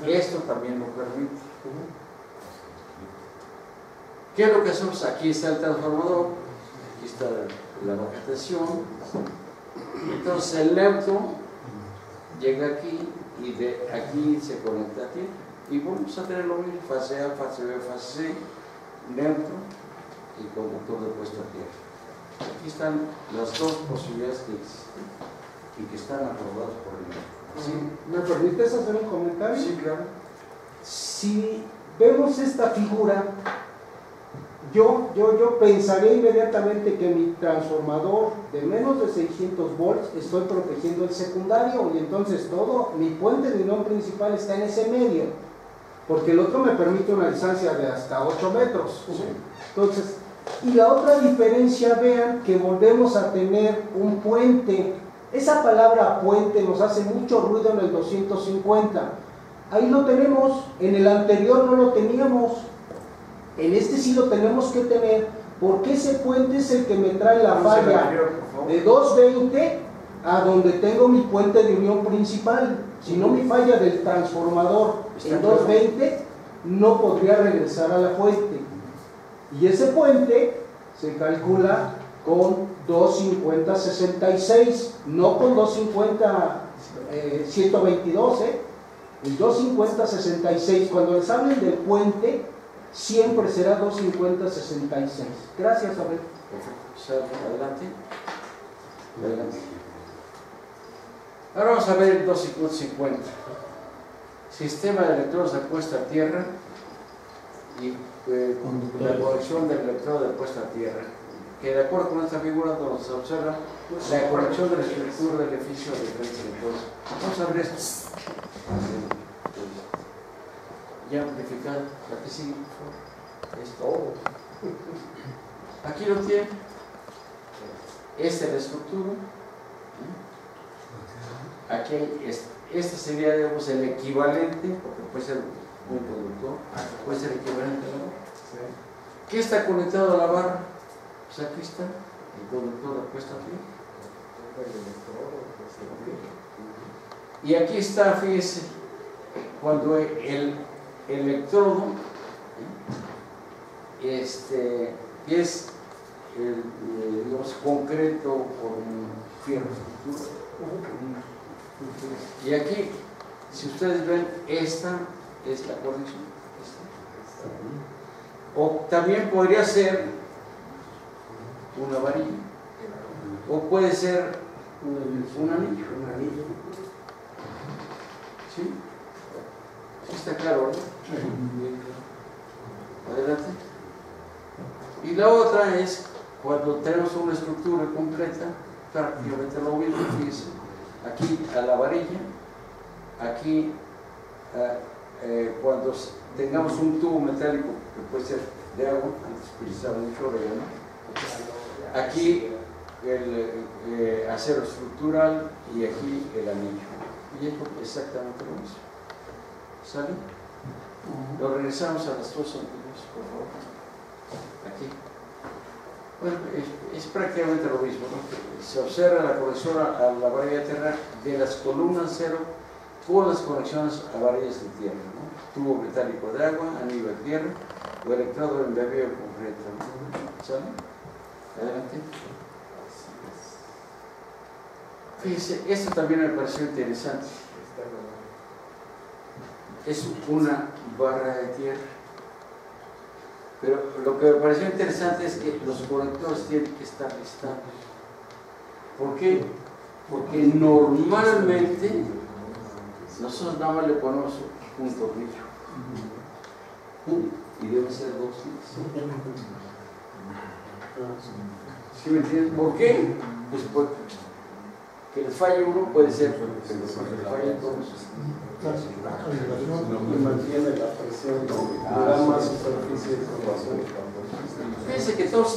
Esto también lo permite. ¿Qué es lo que hacemos? Aquí está el transformador, aquí está la baja tensión. Entonces el neutro llega aquí y de aquí se conecta aquí. Y vamos a tener lo mismo: fase A, fase B, fase C, neutro y conductor de puesta a tierra. Aquí están las dos posibilidades que existen y que están aprobadas por el neutro. ¿Sí? ¿Me permites hacer un comentario? Sí, claro. Si vemos esta figura, yo pensaría inmediatamente que mi transformador de menos de 600 volts estoy protegiendo el secundario, y entonces todo mi puente de unión principal está en ese medio, porque el otro me permite una distancia de hasta 8 metros. ¿Sí? Entonces, y la otra diferencia, vean que volvemos a tener un puente. Esa palabra puente nos hace mucho ruido en el 250. Ahí lo tenemos, en el anterior no lo teníamos. En este sí lo tenemos que tener, porque ese puente es el que me trae la falla de 220 a donde tengo mi puente de unión principal. Si no, mi falla del transformador en 220 no podría regresar a la fuente. Y ese puente se calcula con 250-66, no con 250-122, el 250-66. Cuando les hablen del puente, siempre será 250-66. Gracias, Abel. Perfecto. Adelante. Adelante. Ahora vamos a ver el 250. Sistema de electrodos de puesta a tierra y la conexión del electrodo de puesta a tierra, que de acuerdo con esta figura donde se observa la conexión de la estructura del edificio de diferentes electrodos. Vamos a ver esto. Ya amplificado. La que sigue, por favor. Esto. Aquí lo tiene. Esta es la estructura. Aquí este sería, digamos, el equivalente, porque puede ser un conductor, puede ser equivalente a la barra. ¿Qué está conectado a la barra? Pues aquí está el conductor de puesta a tierra. Y aquí está, fíjese, cuando el electrodo que es digamos, concreto con fierro estructura. Y aquí, si ustedes ven, esta es la conexión. O también podría ser una varilla, o puede ser un anillo. ¿Sí? ¿Sí está claro, no? Adelante. Y la otra es cuando tenemos una estructura completa, prácticamente lo mismo, fíjense, aquí a la varilla, aquí cuando tengamos un tubo metálico que puede ser de agua, antes utilizaba mucho orégano, aquí el acero estructural y aquí el anillo, y esto exactamente lo mismo. ¿Sale? Lo regresamos a las dos anteriores, por favor. Aquí. Bueno, es prácticamente lo mismo, ¿no? Se observa la conexión a la varilla de tierra de las columnas cero con las conexiones a varillas de tierra, ¿no? Tubo metálico de agua, anillo de tierra o electrodo embebido en concreto, ¿no? ¿Sale? Adelante. Fíjense, esto también me pareció interesante. Es una barra de tierra. Pero lo que me pareció interesante es que los conectores tienen que estar estables. ¿Por qué? Porque normalmente nosotros nada más le ponemos un tornillo. Y debe ser dos. ¿Sí me entienden? ¿Por qué? Pues porque que les falle uno puede ser, pero que les falle todos. Y mantiene la presión, da más superficie de formación. Fíjense que todos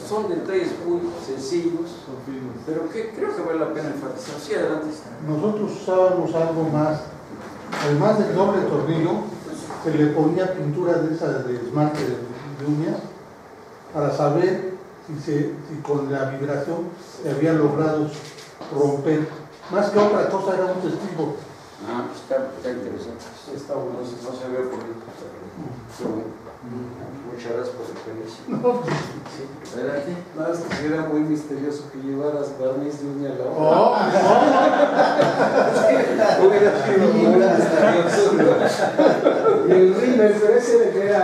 son detalles muy sencillos, pero que creo que vale la pena enfatizar. Sí, adelante. Nosotros usábamos algo más, además del doble tornillo, se le ponía pintura de esa de esmalte de uñas para saber si con la vibración se había logrado romper. Más que otra cosa, era un testigo. Ah, está interesante. Está bueno, no se había ocurrido. Muchas gracias por la experiencia. Sí. Adelante. Nada más que era muy misterioso que llevaras barniz de uña a la obra. ¡Oh! Hubiera sido muy misterioso. Y el rímel, pero ese de que era.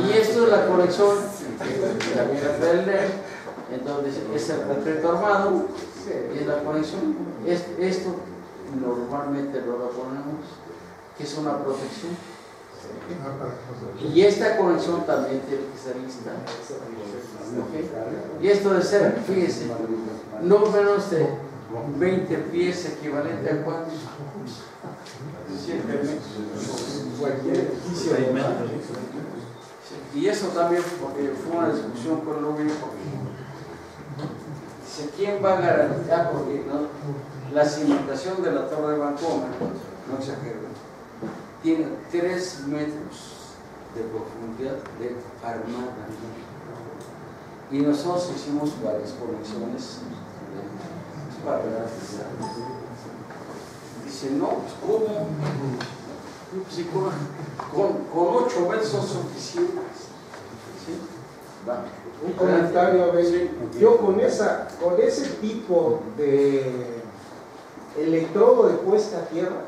Y esto es la conexión de la mierda del NER. Entonces, es el concreto armado, es la conexión. Esto normalmente lo ponemos, que es una protección. Y esta conexión también tiene que ser lista. ¿Okay? Y esto de ser, fíjense, no menos de 20 pies equivalente a cuántos. 7 metros. Cualquier edificio. Y eso también, porque fue una discusión con el obispo. Dice, ¿quién va a garantizar? Porque no, la cimentación de la Torre de Bancomer, no exagero, tiene 3 metros de profundidad de armada. Y nosotros hicimos varias conexiones para garantizar. Dice, no, pues ¿cómo? Si con 8 metros son suficientes. ¿Sí? Va. Un comentario, a ver, Sí. yo con ese tipo de electrodo de puesta a tierra,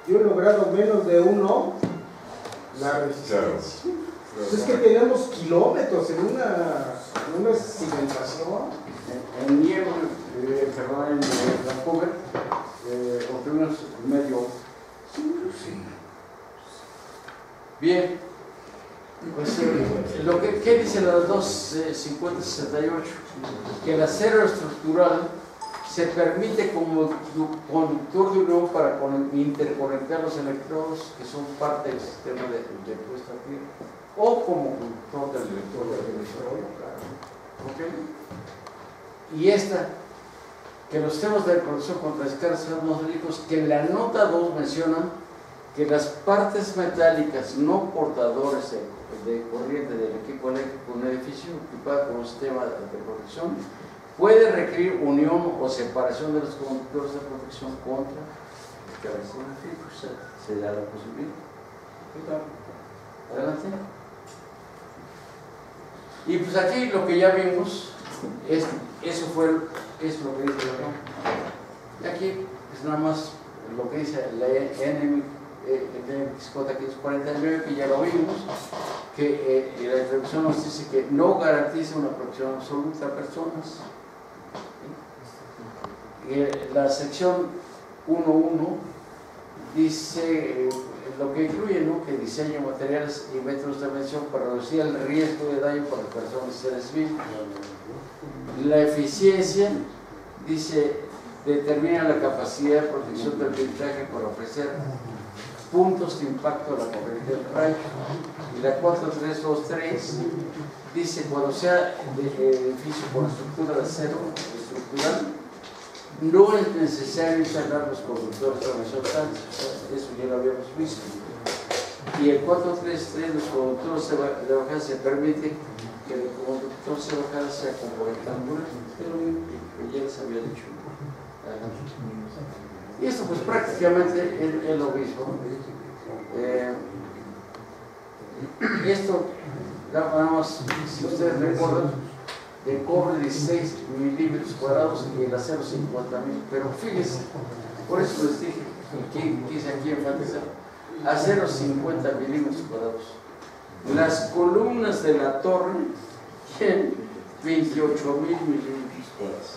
yo he logrado menos de 1 la resistencia. Pues es que tenemos kilómetros en una cimentación. En nieve, perdón, en Vancouver, obtuvimos medio. Bien. Pues, ¿qué dice la 25068? Que el acero estructural se permite como conductor de unión para interconectar los electrodos que son parte del sistema de puesta a tierra, o como conductor del electrodo de electrodo. ¿Okay? Y esta, que los temas de conexión contra descargas atmosféricos, que en la nota 2 mencionan que las partes metálicas no portadores de corriente del equipo eléctrico en un edificio equipado con un sistema de protección puede requerir unión o separación de los conductores de protección contra el eléctrico. Se da la posibilidad. Adelante. Y pues aquí lo que ya vimos, es lo que dice la norma. Y aquí es nada más lo que dice la NMXJ 549, que ya lo vimos, que la introducción nos dice que no garantiza una protección absoluta a personas. La sección 1.1 dice lo que incluye, ¿no?, que diseño materiales y métodos de mención para reducir el riesgo de daño para personas y seres vivos. La eficiencia dice determina la capacidad de protección del blindaje para ofrecer puntos de impacto a la corriente del rayo. Y la 4323 dice cuando sea de edificio con estructura de acero estructural, no es necesario instalar los conductores horizontales, eso ya lo habíamos visto. Y el 433, los conductores de bajada se permite que el conductor de bajada sea como rectangular, pero ya les había dicho. Y esto pues prácticamente es lo mismo. Esto, nada más, si ustedes recuerdan, de cobre 16 milímetros cuadrados y el acero 50.000, pero fíjense, por eso les dije, quise aquí enfatizar, acero 50 milímetros cuadrados. Las columnas de la torre tienen 28.000 milímetros cuadrados.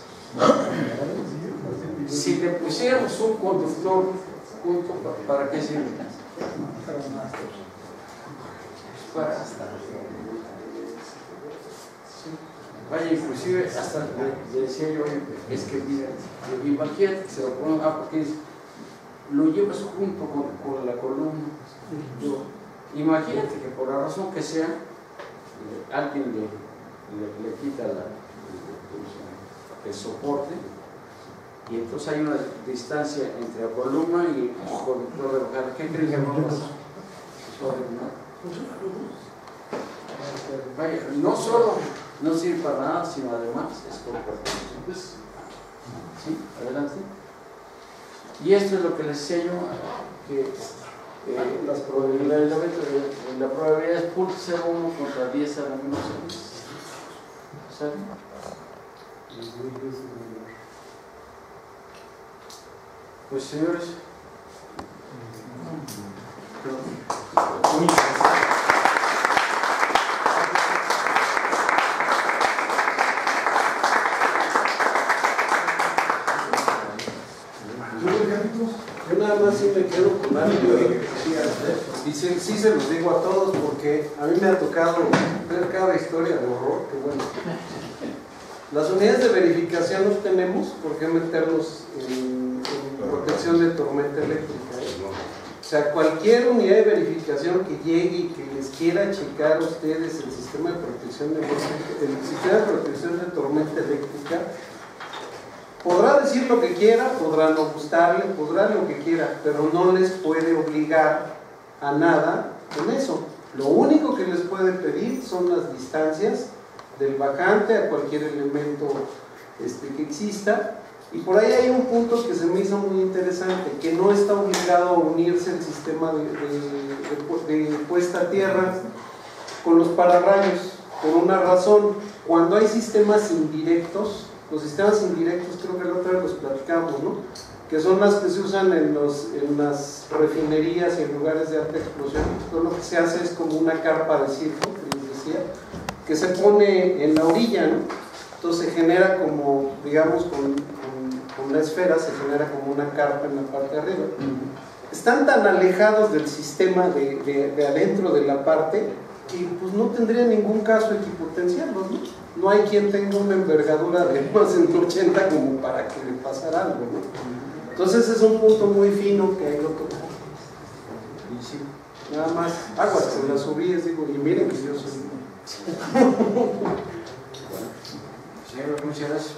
Si le pusiéramos un conductor junto, ¿para qué sirve? Para vaya, inclusive hasta le decía yo, es que mira, imagínate que se lo ponen, porque lo llevas junto con la columna. Imagínate que por la razón que sea, alguien le quita el soporte, y entonces hay una distancia entre la columna y el conductor de bajada. ¿Qué creen que va a pasar? Vaya, no solo no sirve para nada, sino además es compartido. Pues, sí, adelante. Y esto es lo que les decía yo, que la probabilidad es 0.01 contra 10 a la menos 6. ¿Saben? Pues señores, muy interesante. Yo nada más sí me quedo con algo que decía, y sí se los digo a todos porque a mí me ha tocado ver cada historia de horror, que bueno. Las unidades de verificación no tenemos por qué meternos en protección de tormenta eléctrica. O sea, cualquier unidad de verificación que llegue y que les quiera checar a ustedes el sistema de protección de tormenta eléctrica, podrá decir lo que quiera, podrá no gustarle, podrá lo que quiera, pero no les puede obligar a nada con eso. Lo único que les puede pedir son las distancias del bajante a cualquier elemento que exista. Y por ahí hay un punto que se me hizo muy interesante, que no está obligado a unirse el sistema de puesta a tierra con los pararrayos, por una razón. Cuando hay sistemas indirectos, los sistemas indirectos creo que la otra vez los platicamos, ¿no?, que son las que se usan en las refinerías y en lugares de alta explosión. Entonces, lo que se hace es como una carpa de circo, que les decía, que se pone en la orilla, ¿no? Entonces se genera como, digamos, con la esfera se genera como una carpa en la parte de arriba. Están tan alejados del sistema de adentro de la parte que pues no tendría ningún caso equipotenciarlos, ¿no? No hay quien tenga una envergadura de más de 180 como para que le pasara algo, ¿no? Entonces es un punto muy fino que hay que tocar. Y sí, nada más, aguas, se las subí, digo, y miren que yo soy. Señor, muchas gracias.